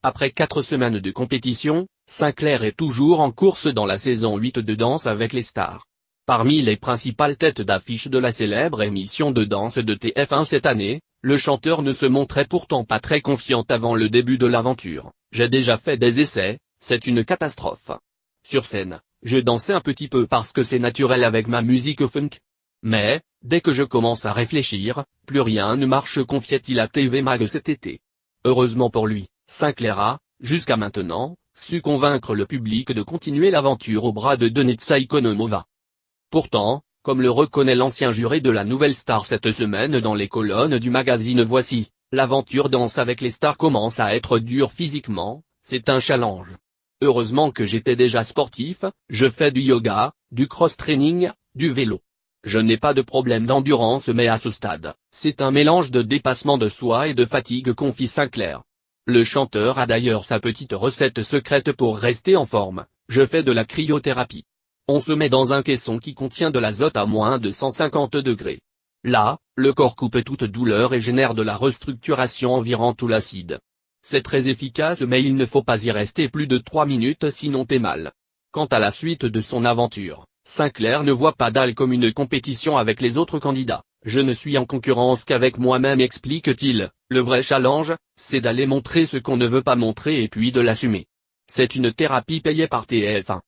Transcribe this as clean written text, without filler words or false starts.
Après 4 semaines de compétition, Sinclair est toujours en course dans la saison 8 de Danse avec les stars. Parmi les principales têtes d'affiche de la célèbre émission de danse de TF1 cette année, le chanteur ne se montrait pourtant pas très confiant avant le début de l'aventure. « J'ai déjà fait des essais, c'est une catastrophe. Sur scène, je dansais un petit peu parce que c'est naturel avec ma musique funk. Mais, dès que je commence à réfléchir, plus rien ne marche », confiait-il à TV Mag cet été. Heureusement pour lui, Sinclair a, jusqu'à maintenant, su convaincre le public de continuer l'aventure au bras de Denitsa Ikonomova. Pourtant, comme le reconnaît l'ancien juré de la Nouvelle Star cette semaine dans les colonnes du magazine Voici, l'aventure Danse avec les stars commence à être dure physiquement, c'est un challenge. Heureusement que j'étais déjà sportif, je fais du yoga, du cross-training, du vélo. Je n'ai pas de problème d'endurance mais à ce stade, c'est un mélange de dépassement de soi et de fatigue, confie Sinclair. Le chanteur a d'ailleurs sa petite recette secrète pour rester en forme, je fais de la cryothérapie. On se met dans un caisson qui contient de l'azote à moins de 150 degrés. Là, le corps coupe toute douleur et génère de la restructuration en virant tout l'acide. C'est très efficace mais il ne faut pas y rester plus de 3 minutes sinon t'es mal. Quant à la suite de son aventure, Sinclair ne voit pas d'elle comme une compétition avec les autres candidats. « Je ne suis en concurrence qu'avec moi-même », explique-t-il, le vrai challenge, c'est d'aller montrer ce qu'on ne veut pas montrer et puis de l'assumer. C'est une thérapie payée par TF1.